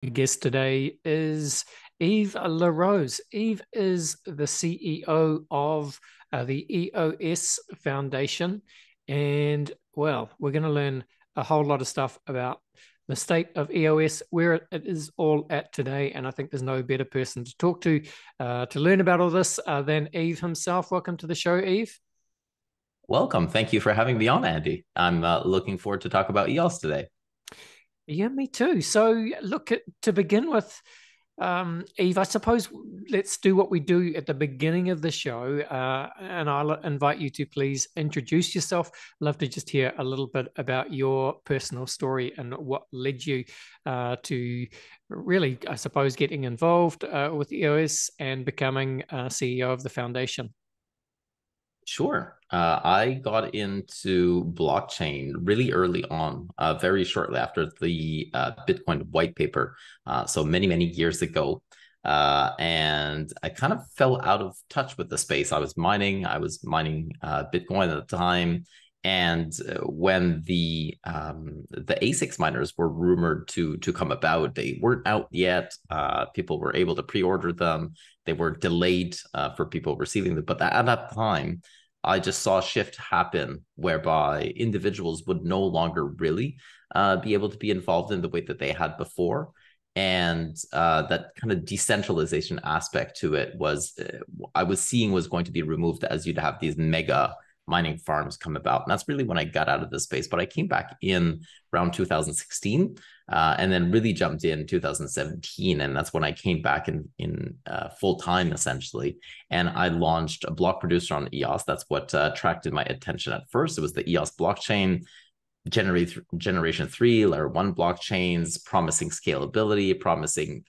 Guest today is Yves La Rose. Yves is the CEO of the EOS Foundation. And well, we're going to learn a whole lot of stuff about the state of EOS, where it is all at today. And I think there's no better person to talk to learn about all this than Yves himself. Welcome to the show, Yves. Welcome. Thank you for having me on, Andy. I'm looking forward to talk about EOS today. Yeah, me too. So, look, to begin with, Eve, I suppose let's do what we do at the beginning of the show, and I'll invite you to please introduce yourself. Love to just hear a little bit about your personal story and what led you to really, I suppose, getting involved with EOS and becoming CEO of the foundation. Sure. I got into blockchain really early on, very shortly after the Bitcoin white paper. So many years ago. And I kind of fell out of touch with the space. I was mining Bitcoin at the time. And when the ASICs miners were rumored to come about, they weren't out yet. People were able to pre-order them. They were delayed for people receiving them. But at that time, I just saw a shift happen whereby individuals would no longer really be able to be involved in the way that they had before. And that kind of decentralization aspect to it was, I was seeing was going to be removed as you'd have these mega mining farms come about. And that's really when I got out of this space. But I came back in around 2016 and then really jumped in 2017. And that's when I came back in full time, essentially. And I launched a block producer on EOS. That's what attracted my attention at first. It was the EOS blockchain generation 3 layer 1 blockchains, promising scalability, promising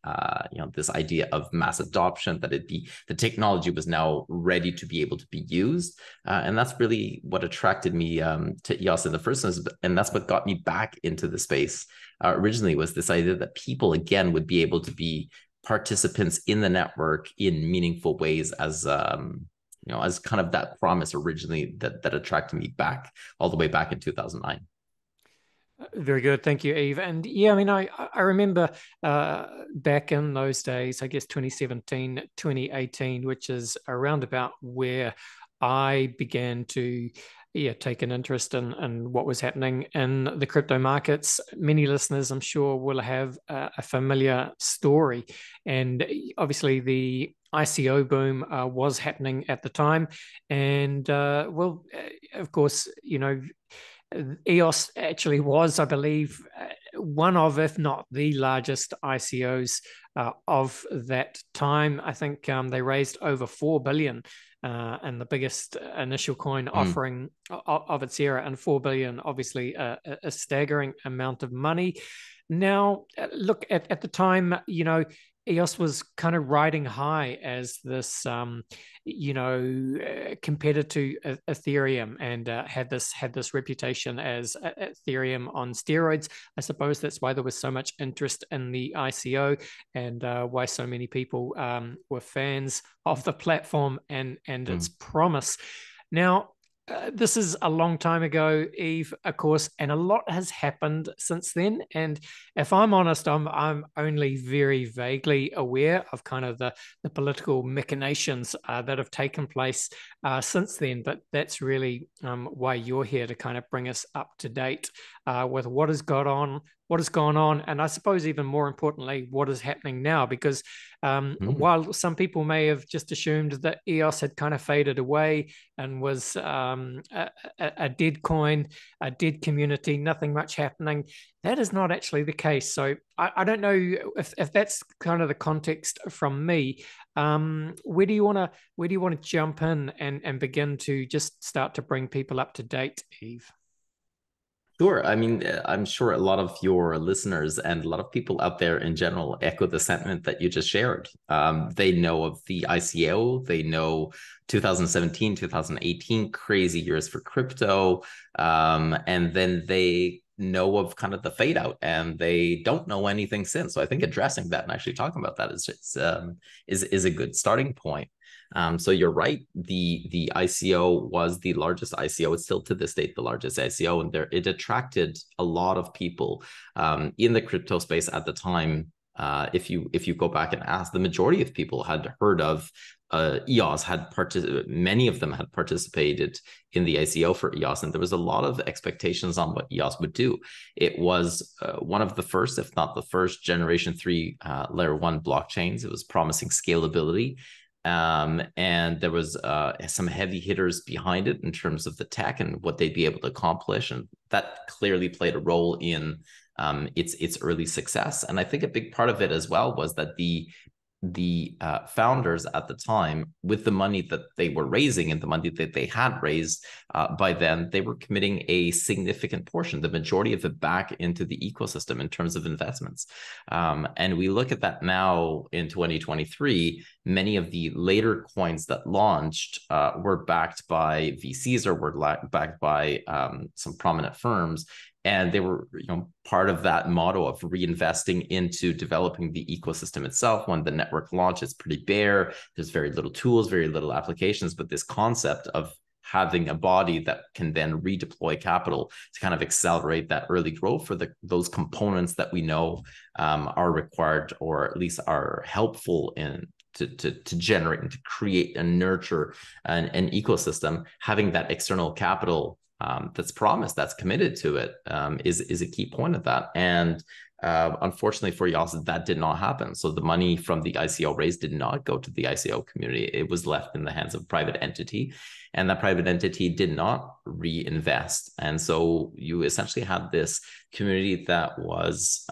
this idea of mass adoption, that the technology was now ready to be able to be used. And that's really what attracted me to EOS in the first instance. And that's what got me back into the space originally, was this idea that people again would be able to be participants in the network in meaningful ways, as kind of that promise originally that attracted me back all the way back in 2009. Very good. Thank you, Eve. And yeah, I mean, I remember back in those days, I guess 2017, 2018, which is around about where I began to take an interest in what was happening in the crypto markets. Many listeners, I'm sure, will have a familiar story. And obviously, the ICO boom was happening at the time. And of course, EOS actually was, I believe, one of, if not the largest ICOs of that time. I think they raised over 4 billion and the biggest initial coin Mm. offering of its era, and 4 billion, obviously a staggering amount of money. Now, look, at the time, EOS was kind of riding high as this, competitor to Ethereum, and had this reputation as Ethereum on steroids. I suppose that's why there was so much interest in the ICO, and why so many people were fans of the platform and its Mm. promise. Now, this is a long time ago, Eve, of course, and a lot has happened since then. And if I'm honest, I'm only very vaguely aware of kind of the political machinations that have taken place since then. But that's really why you're here, to kind of bring us up to date with what has gone on, and I suppose even more importantly, what is happening now. Because Mm. while some people may have just assumed that EOS had kind of faded away and was a dead coin, a dead community, nothing much happening, that is not actually the case. So I don't know if that's kind of the context from me. Where do you want to jump in and begin to just start to bring people up to date, Eve? Sure. I mean, I'm sure a lot of your listeners and a lot of people out there in general echo the sentiment that you just shared. They know of the ICO, they know 2017, 2018, crazy years for crypto. And then they know of kind of the fade out, and they don't know anything since. So I think addressing that and actually talking about that is a good starting point. So you're right. The ICO was the largest ICO. It's still to this date the largest ICO, and it attracted a lot of people in the crypto space at the time. If you go back and ask, the majority of people had heard of EOS, many of them had participated in the ICO for EOS, and there was a lot of expectations on what EOS would do. It was one of the first, if not the first, generation 3 layer 1 blockchains. It was promising scalability. And there was some heavy hitters behind it in terms of the tech and what they'd be able to accomplish. And that clearly played a role in its early success. And I think a big part of it as well was that the founders at the time, with the money that they were raising and the money that they had raised by then, they were committing a significant portion, the majority of it, back into the ecosystem in terms of investments. And we look at that now in 2023, many of the later coins that launched were backed by VCs or were backed by some prominent firms. And they were, part of that motto of reinvesting into developing the ecosystem itself. When the network launched, it's pretty bare. There's very little tools, very little applications, but this concept of having a body that can then redeploy capital to kind of accelerate that early growth for those components that we know are required, or at least are helpful in to generate and to create and nurture an ecosystem. Having that external capital that's promised, that's committed to it, is a key point of that. And unfortunately for EOS, that did not happen. So the money from the ICO raise did not go to the ICO community. It was left in the hands of a private entity, and that private entity did not reinvest. And so you essentially had this community that was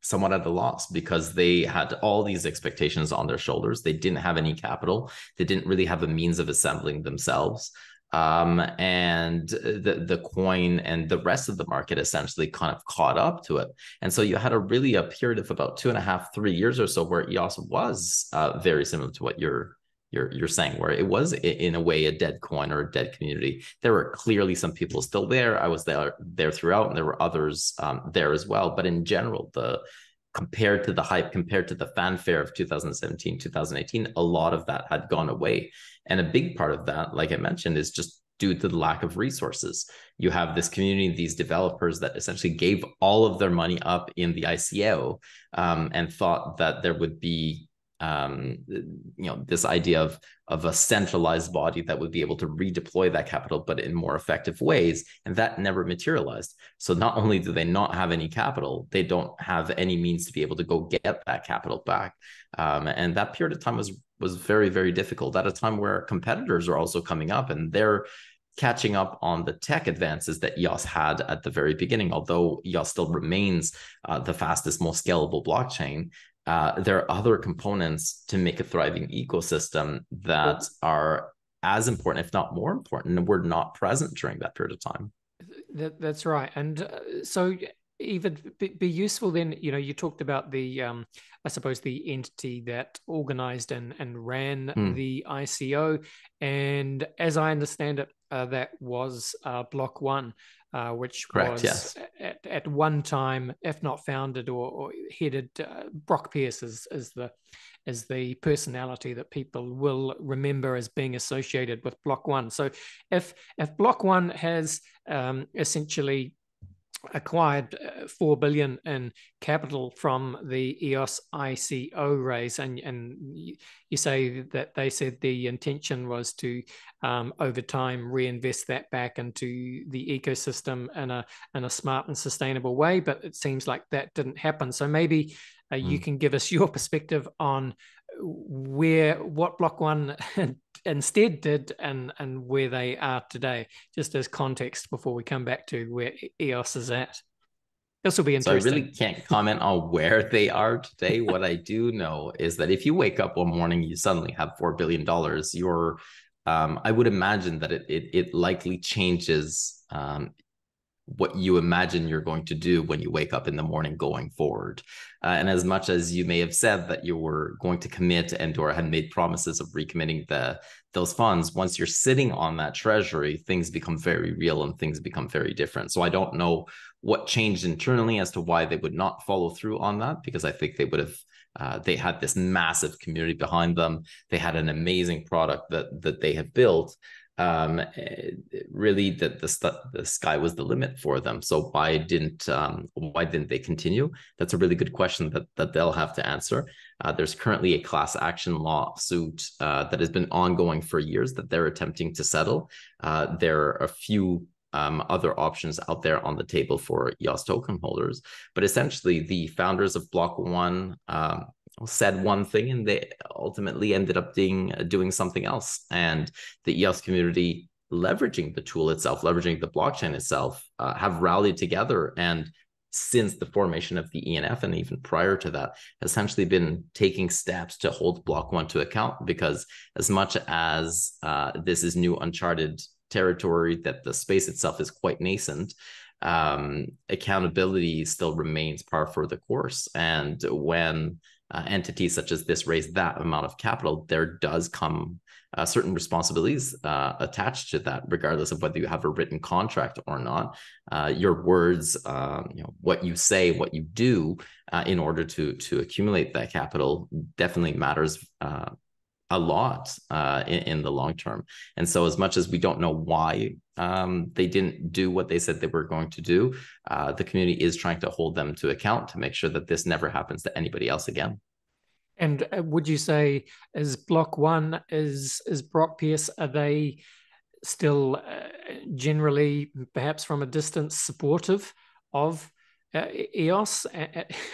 somewhat at a loss, because they had all these expectations on their shoulders. They didn't have any capital. They didn't really have a means of assembling themselves. And the coin and the rest of the market essentially kind of caught up to it. And so you had a period of about 2.5, 3 years or so where EOS was very similar to what you're saying, where it was in a way a dead coin or a dead community. There were clearly some people still there. I was there throughout, and there were others there as well. But in general, compared to the hype, compared to the fanfare of 2017, 2018, a lot of that had gone away. And a big part of that, like I mentioned, is just due to the lack of resources. You have this community, these developers that essentially gave all of their money up in the ICO, and thought that there would be this idea of a centralized body that would be able to redeploy that capital, but in more effective ways. And that never materialized. So not only do they not have any capital, they don't have any means to be able to go get that capital back. And that period of time was very, very difficult, at a time where competitors are also coming up and they're catching up on the tech advances that EOS had at the very beginning. Although EOS still remains the fastest, most scalable blockchain, there are other components to make a thriving ecosystem that are as important, if not more important, and were not present during that period of time. That's right. And so even be useful then, you talked about the, I suppose, the entity that organized and ran the ICO. And as I understand it, that was Block.one. Which Correct, was yes. at one time, if not founded or headed, Brock Pierce as the personality that people will remember as being associated with Block.one. So if Block.one has essentially acquired 4 billion in capital from the EOS ICO raise, and you say that they said the intention was to over time reinvest that back into the ecosystem in a smart and sustainable way, but it seems like that didn't happen. So maybe you can give us your perspective on what Block.one instead did and where they are today, just as context before we come back to where EOS is at. This will be interesting. So I really can't comment on where they are today. What I do know is that if you wake up one morning, you suddenly have $4 billion, I would imagine that it likely changes what you imagine you're going to do when you wake up in the morning going forward. And as much as you may have said that you were going to commit and or had made promises of recommitting those funds, once you're sitting on that treasury, things become very real and things become very different. So I don't know what changed internally as to why they would not follow through on that, because I think they would have they had this massive community behind them. They had an amazing product that they have built. really the sky was the limit for them. So why didn't they continue? That's a really good question that they'll have to answer. There's currently a class action lawsuit that has been ongoing for years that they're attempting to settle. There are a few other options out there on the table for EOS token holders, but essentially the founders of Block.one said one thing and they ultimately ended up doing something else. And the EOS community, leveraging the tool itself, leveraging the blockchain itself, have rallied together. And since the formation of the ENF and even prior to that, essentially been taking steps to hold Block.one to account, because as much as this is new uncharted territory, that the space itself is quite nascent, accountability still remains par for the course. And when entities such as this raise that amount of capital, there does come certain responsibilities attached to that, regardless of whether you have a written contract or not. Your words, what you say, what you do in order to accumulate that capital definitely matters a lot in the long term. And so as much as we don't know why they didn't do what they said they were going to do, the community is trying to hold them to account to make sure that this never happens to anybody else again. And would you say, is Block.one, is Brock Pierce, are they still generally, perhaps from a distance, supportive of EOS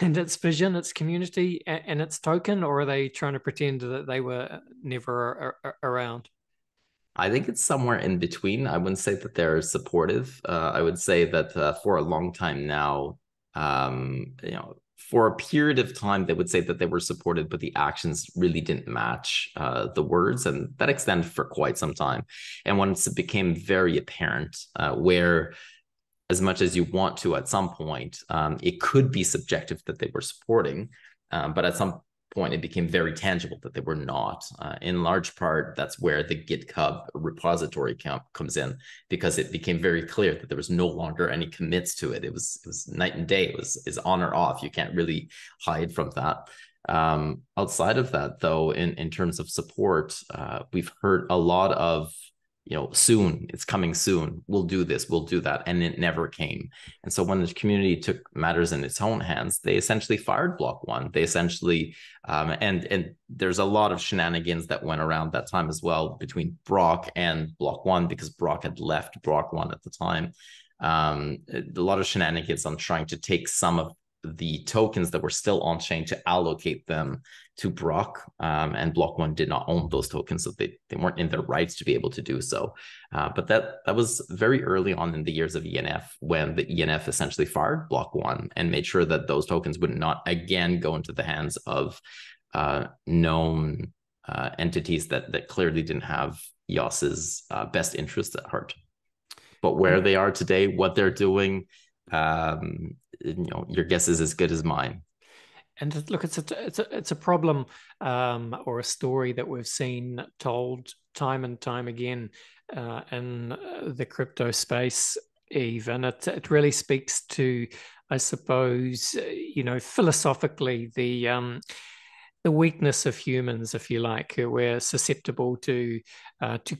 and its vision, its community, and its token, or are they trying to pretend that they were never around? I think it's somewhere in between. I wouldn't say that they're supportive. I would say that for a long time now, for a period of time, they would say that they were supported, but the actions really didn't match the words, and that extended for quite some time. And once it became very apparent, where as much as you want to at some point, it could be subjective that they were supporting, but at some point it became very tangible that they were not. In large part, that's where the GitHub repository comes in, because it became very clear that there was no longer any commits to it. It was night and day. It was on or off. You can't really hide from that. Outside of that, though, in terms of support, we've heard a lot of, soon, it's coming soon, we'll do this, we'll do that, and it never came. And so when the community took matters in its own hands, they essentially fired Block.one. They essentially and there's a lot of shenanigans that went around that time as well between Brock and Block.one, because Brock had left Block.one at the time. A lot of shenanigans on trying to take some of the tokens that were still on chain to allocate them to Brock, and Block.one did not own those tokens, so they weren't in their rights to be able to do so. But that was very early on in the years of ENF, when the ENF essentially fired Block.one and made sure that those tokens would not again go into the hands of known entities that clearly didn't have EOS's best interests at heart. But where they are today, what they're doing, your guess is as good as mine. And look, it's a problem or a story that we've seen told time and time again in the crypto space, Eve, and it really speaks to, I suppose, philosophically, the weakness of humans, if you like. We're susceptible to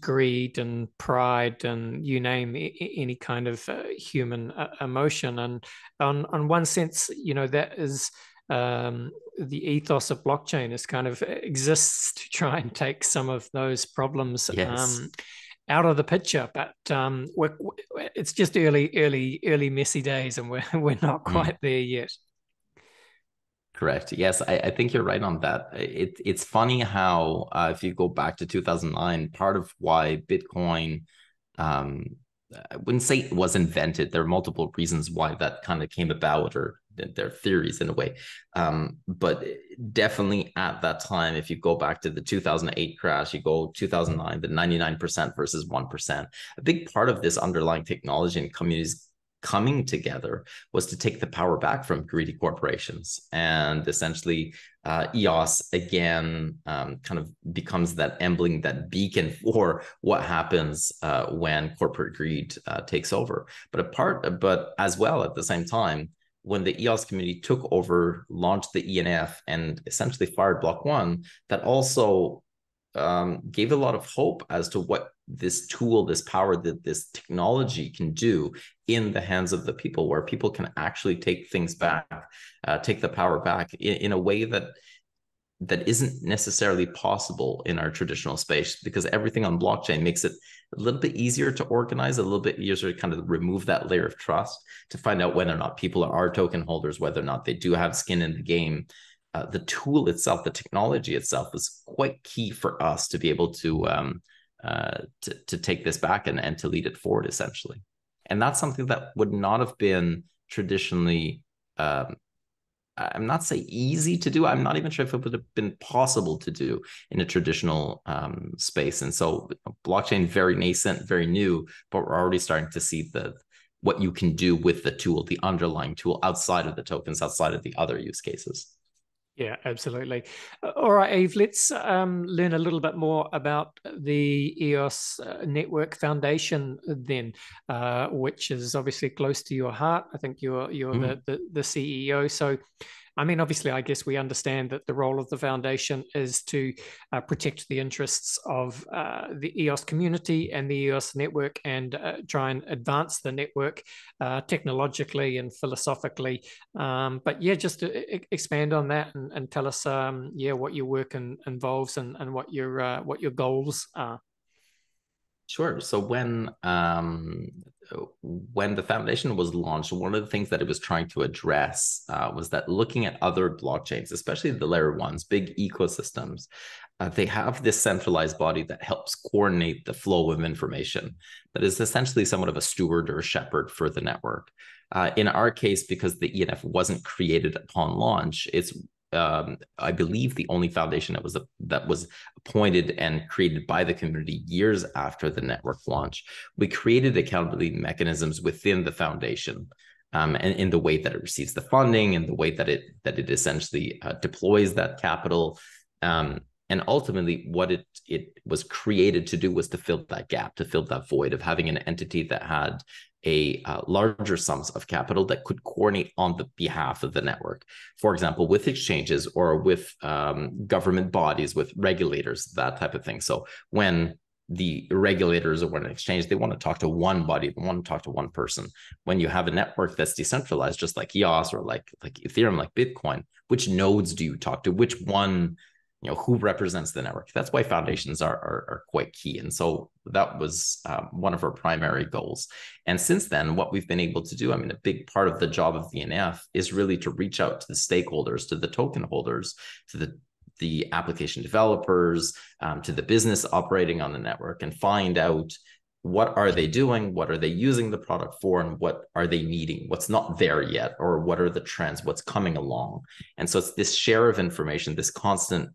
greed and pride, and you name any kind of human emotion. And on one sense, that is the ethos of blockchain, is kind of exists to try and take some of those problems out of the picture. But it's just early messy days, and we're not quite there yet. Correct. Yes, I think you're right on that. It's funny how if you go back to 2009, part of why Bitcoin, I wouldn't say it was invented. There are multiple reasons why that kind of came about, or their theories in a way. But definitely at that time, if you go back to the 2008 crash, you go 2009, the 99% versus 1%. A big part of this underlying technology and communities coming together was to take the power back from greedy corporations. And essentially, EOS again kind of becomes that emblem, that beacon for what happens when corporate greed takes over. But as well, at the same time, when the EOS community took over, launched the ENF, and essentially fired Block.one, that also gave a lot of hope as to what this tool, this power that this technology can do in the hands of the people, where people can actually take things back, take the power back in a way that isn't necessarily possible in our traditional space, because everything on blockchain makes it a little bit easier to organize, a little bit easier to kind of remove that layer of trust, to find out whether or not people are token holders, whether or not they do have skin in the game. The tool itself, the technology itself, is quite key for us to be able to take this back and to lead it forward, essentially. And that's something that would not have been traditionally I'm not saying easy to do. I'm not even sure if it would have been possible to do in a traditional space. And so blockchain, very nascent, very new, but we're already starting to see what you can do with the tool, the underlying tool, outside of the tokens, outside of the other use cases. Yeah, absolutely. All right, Yves, let's learn a little bit more about the EOS Network Foundation then, which is obviously close to your heart. I think you're the CEO. So, I mean, obviously, I guess we understand that the role of the foundation is to protect the interests of the EOS community and the EOS network, and try and advance the network technologically and philosophically. But yeah, just to expand on that and tell us, what your work involves and what your goals are. Sure. So when the foundation was launched, one of the things that it was trying to address was that looking at other blockchains, especially the layer ones, big ecosystems, they have this centralized body that helps coordinate the flow of information, that is essentially somewhat of a steward or a shepherd for the network. In our case, because the ENF wasn't created upon launch, it's I believe the only foundation that was appointed and created by the community years after the network launch. We created accountability mechanisms within the foundation, and in the way that it receives the funding, and the way that it essentially deploys that capital. And ultimately, what it was created to do was to fill that gap, to fill that void of having an entity that had a larger sums of capital that could coordinate on the behalf of the network. For example, with exchanges or with government bodies, with regulators, that type of thing. So when the regulators or when an exchange, they want to talk to one body, they want to talk to one person. When you have a network that's decentralized, just like EOS or like Ethereum, like Bitcoin, which nodes do you talk to? Which one? Who represents the network? That's why foundations are quite key. And so that was one of our primary goals. And since then, what we've been able to do, I mean, a big part of the job of the NF is really to reach out to the stakeholders, to the token holders, to the application developers, to the business operating on the network, and find out what are they doing, what are they using the product for, and what are they needing, what's not there yet, or what are the trends, what's coming along. And so it's this share of information, this constant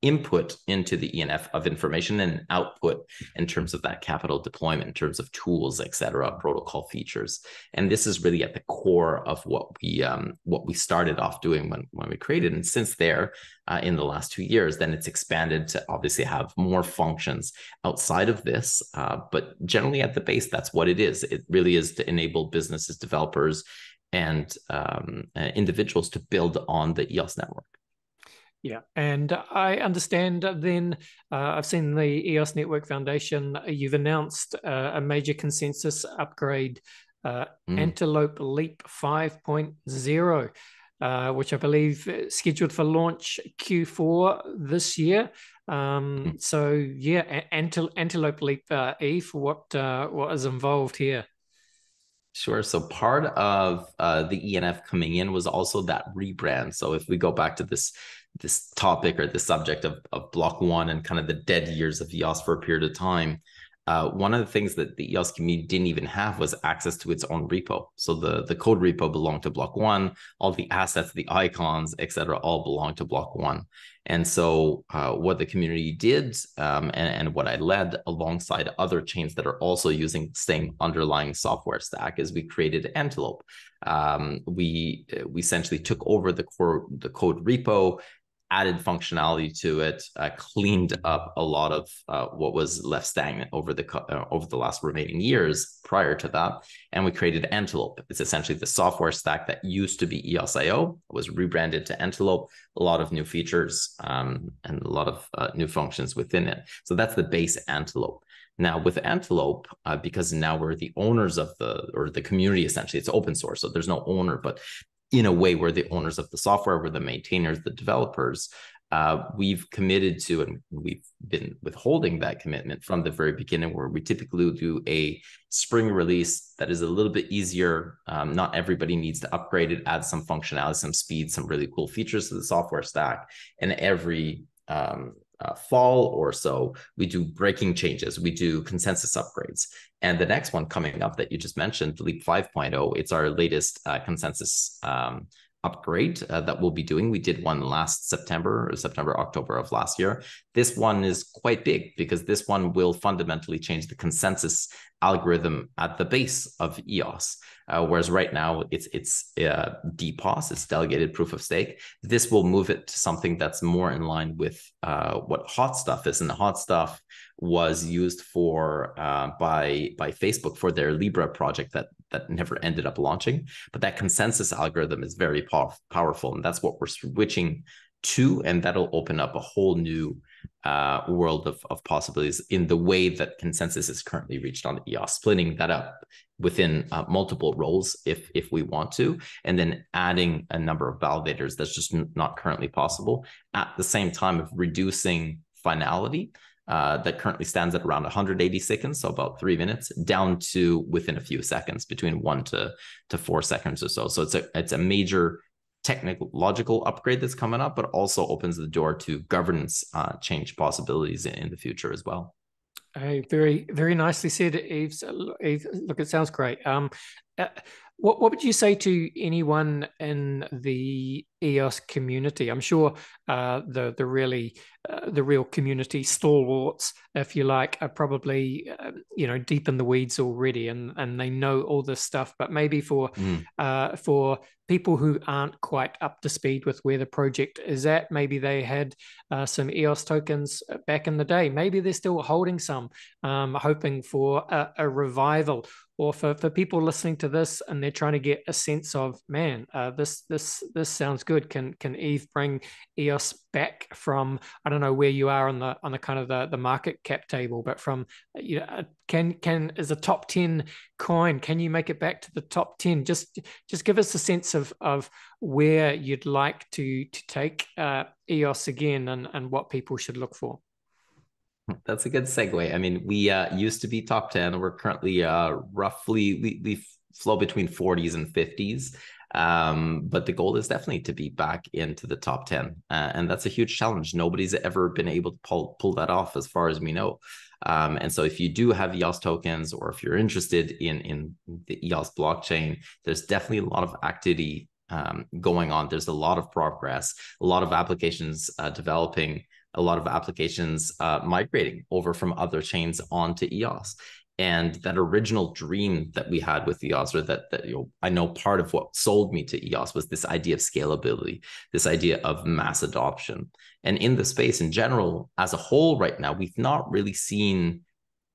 input into the ENF of information, and output in terms of that capital deployment, in terms of tools, etc., protocol features. And this is really at the core of what we started off doing when we created. And since there, in the last 2 years, then it's expanded to obviously have more functions outside of this. But generally at the base, that's what it is. It really is to enable businesses, developers, and individuals to build on the EOS network. Yeah, and I understand then, I've seen the EOS Network Foundation, you've announced a major consensus upgrade, Antelope Leap 5.0, which I believe is scheduled for launch Q4 this year. So yeah, Antelope Leap, Yves, what is involved here? Sure. So part of the ENF coming in was also that rebrand. So if we go back to this topic or the subject of Block.one and kind of the dead years of EOS for a period of time, one of the things that the EOS community didn't even have was access to its own repo. So the code repo belonged to Block.one, all the assets, the icons, etc., all belonged to Block.one. And so what the community did, and what I led alongside other chains that are also using the same underlying software stack, is we created Antelope. We essentially took over the code repo, added functionality to it, cleaned up a lot of what was left stagnant over the last remaining years prior to that, and we created Antelope. It's essentially the software stack that used to be EOS.io, was rebranded to Antelope, a lot of new features, and a lot of new functions within it. So that's the base Antelope. Now with Antelope, because now we're the owners of the community, essentially, it's open source, so there's no owner, but in a way, we're the owners of the software, we're the maintainers, the developers. We've committed to, and we've been withholding that commitment from the very beginning, where we typically do a spring release that is a little bit easier. Not everybody needs to upgrade it, add some functionality, some speed, some really cool features to the software stack. And every fall or so, we do breaking changes, we do consensus upgrades. And the next one coming up that you just mentioned, Leap 5.0, it's our latest consensus upgrade that we'll be doing. We did one last September, October of last year. This one is quite big because this one will fundamentally change the consensus algorithm at the base of EOS. Whereas right now it's DPoS, it's delegated proof of stake. This will move it to something that's more in line with what hot stuff is. And the hot stuff was used for by Facebook for their Libra project that never ended up launching. But that consensus algorithm is very powerful, and that's what we're switching to, and that'll open up a whole new world of possibilities in the way that consensus is currently reached on EOS, splitting that up within multiple roles if we want to, and then adding a number of validators that's just not currently possible, at the same time of reducing finality that currently stands at around 180 seconds, so about 3 minutes, down to within a few seconds, between 1 to 4 seconds or so. So it's a major technological upgrade that's coming up, but also opens the door to governance change possibilities in the future as well. Very, very nicely said, Yves. Yves, look, it sounds great. What would you say to anyone in the EOS community? I'm sure the real community stalwarts, if you like, are probably deep in the weeds already, and they know all this stuff. But maybe for people who aren't quite up to speed with where the project is at, maybe they had some EOS tokens back in the day. Maybe they're still holding some, hoping for a revival. Or for people listening to this and they're trying to get a sense of, man, this sounds good. Can Yves bring EOS back from, I don't know where you are on the kind of the market cap table, but from can as a top 10 coin, can you make it back to the top 10? Just give us a sense of where you'd like to take EOS again, and what people should look for. That's a good segue. I mean, we used to be top 10. We're currently roughly, we flow between 40s and 50s. But the goal is definitely to be back into the top 10. And that's a huge challenge. Nobody's ever been able to pull that off as far as we know. And so if you do have EOS tokens, or if you're interested in the EOS blockchain, there's definitely a lot of activity going on. There's a lot of progress, a lot of applications developing, a lot of applications migrating over from other chains onto EOS. And that original dream that we had with EOS, or that I know part of what sold me to EOS, was this idea of scalability, this idea of mass adoption. And in the space in general, as a whole right now, we've not really seen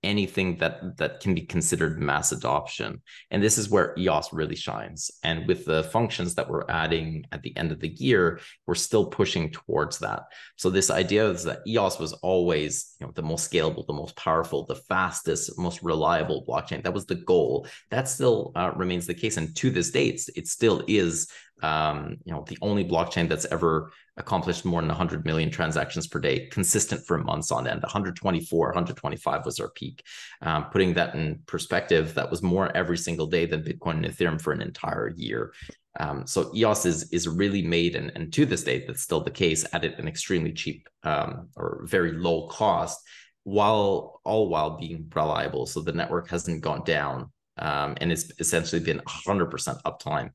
anything that can be considered mass adoption. And this is where EOS really shines. And with the functions that we're adding at the end of the year, we're still pushing towards that. So this idea is that EOS was always the most scalable, the most powerful, the fastest, most reliable blockchain. That was the goal. That still remains the case. And to this date, it still is the only blockchain that's ever accomplished more than 100 million transactions per day, consistent for months on end. 124, 125 was our peak. Putting that in perspective, that was more every single day than Bitcoin and Ethereum for an entire year. So EOS is really made, and to this date, that's still the case, at an extremely cheap or very low cost, while being reliable. So the network hasn't gone down. And it's essentially been 100% uptime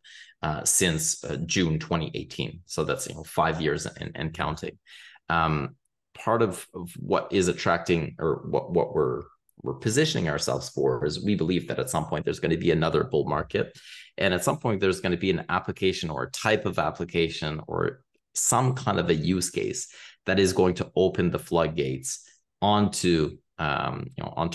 since June 2018. So that's 5 years and counting. Part of what is attracting, or what we're positioning ourselves for, is we believe that at some point there's going to be another bull market, and at some point there's going to be an application, or a type of application, or some kind of a use case that is going to open the floodgates onto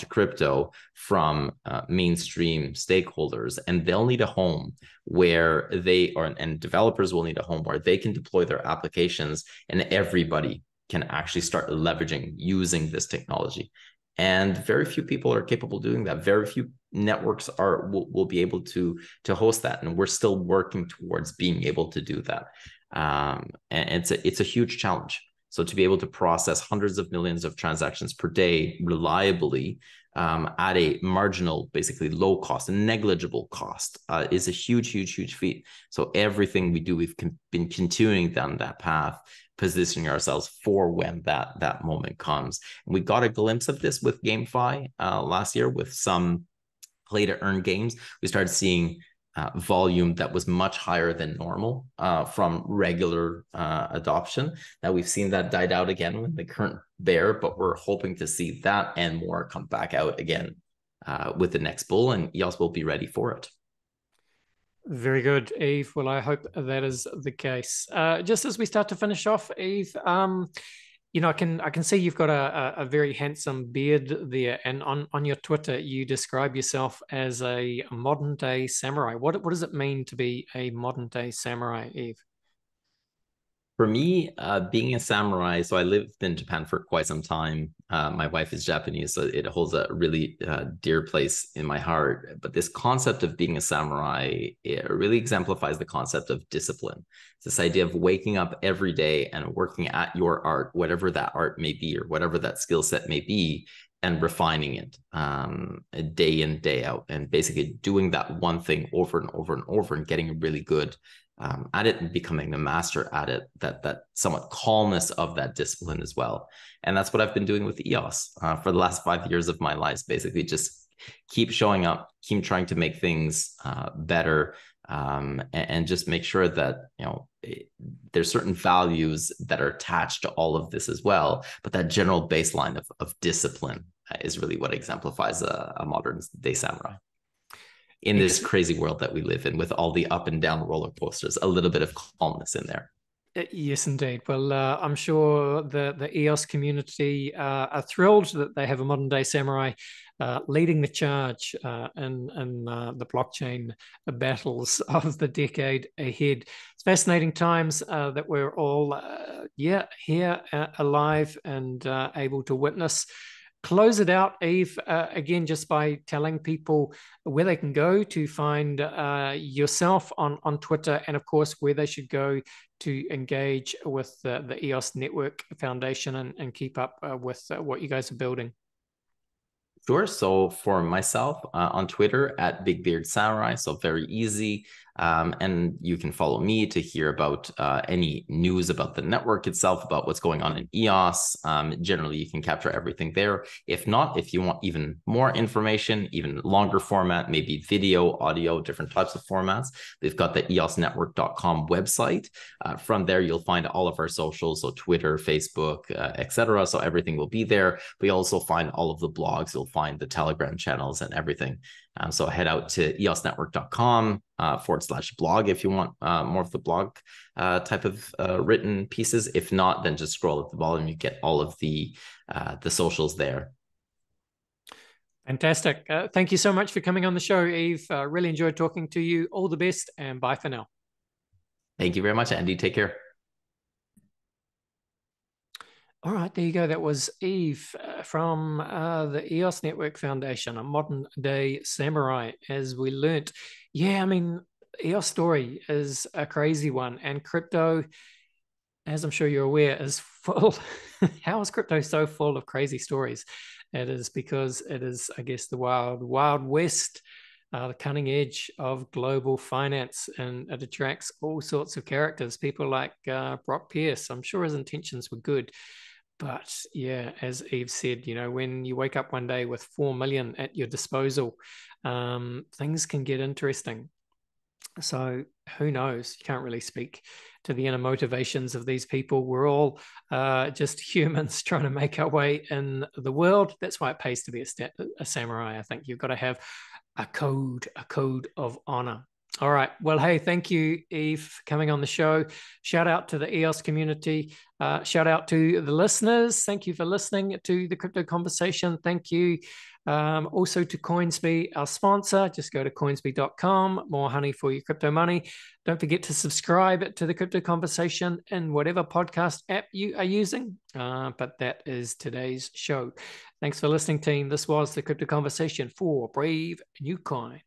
crypto from mainstream stakeholders. And they'll need a home where and developers will need a home where they can deploy their applications, and everybody can actually start leveraging using this technology. And very few people are capable of doing that. Very few networks will be able to host that, and we're still working towards being able to do that. And it's a huge challenge. So to be able to process hundreds of millions of transactions per day reliably, at a marginal, basically low cost and negligible cost, is a huge feat. So everything we do, we've been continuing down that path, positioning ourselves for when that moment comes. And we got a glimpse of this with GameFi last year with some play to earn games. We started seeing volume that was much higher than normal from regular adoption. Now we've seen that died out again with the current bear, but we're hoping to see that and more come back out again with the next bull, and EOS will be ready for it. Very good, Yves. Well, I hope that is the case. Just as we start to finish off, Yves, I can see you've got a very handsome beard there, and on your Twitter you describe yourself as a modern day samurai. What does it mean to be a modern day samurai, Yves? For me, being a samurai, so I lived in Japan for quite some time. My wife is Japanese, so it holds a really dear place in my heart. But this concept of being a samurai, it really exemplifies the concept of discipline. It's this idea of waking up every day and working at your art, whatever that art may be, or whatever that skill set may be, and refining it day in, day out, and basically doing that one thing over and over and over and getting really good at it and becoming a master at it, that somewhat calmness of that discipline as well. And that's what I've been doing with EOS for the last 5 years of my life. Basically just keep showing up, keep trying to make things better, and just make sure that there's certain values that are attached to all of this as well, but that general baseline of discipline is really what exemplifies a modern day samurai in this crazy world that we live in, with all the up and down roller coasters. A little bit of calmness in there. Yes, indeed. Well, I'm sure the EOS community are thrilled that they have a modern day samurai leading the charge in the blockchain battles of the decade ahead. It's fascinating times that we're all here alive and able to witness. Close it out, Yves, again, just by telling people where they can go to find yourself on Twitter, and of course, where they should go to engage with the EOS Network Foundation and keep up with what you guys are building. Sure. So for myself on Twitter at Big Beard Samurai, so very easy. And you can follow me to hear about any news about the network itself, about what's going on in EOS. Generally, you can capture everything there. If not, if you want even more information, even longer format, maybe video, audio, different types of formats, we've got the eosnetwork.com website. From there, you'll find all of our socials, so Twitter, Facebook, etc. So everything will be there. We also find all of the blogs. You'll find the Telegram channels and everything. So head out to eosnetwork.com /blog if you want more of the blog type of written pieces. If not, then just scroll at the bottom. You get all of the socials there. Fantastic. Thank you so much for coming on the show, Yves. Really enjoyed talking to you. All the best, and bye for now. Thank you very much, Andy. Take care. All right, there you go. That was Yves from the EOS Network Foundation, a modern day samurai, as we learnt. Yeah, I mean, EOS story is a crazy one, and crypto, as I'm sure you're aware, is full. How is crypto so full of crazy stories? It is because it is, I guess, the wild west, the cutting edge of global finance, and it attracts all sorts of characters. People like Brock Pierce. I'm sure his intentions were good. But yeah, as Yves said, when you wake up one day with 4 million at your disposal, things can get interesting. So who knows? You can't really speak to the inner motivations of these people. We're all just humans trying to make our way in the world. That's why it pays to be a samurai. I think you've got to have a code of honor. All right. Well, hey, thank you, Yves, for coming on the show. Shout out to the EOS community. Shout out to the listeners. Thank you for listening to the Crypto Conversation. Thank you Also to Coinsbee, our sponsor. Just go to coinsbee.com. More honey for your crypto money. Don't forget to subscribe to the Crypto Conversation in whatever podcast app you are using. But that is today's show. Thanks for listening, team. This was the Crypto Conversation for Brave New Coin.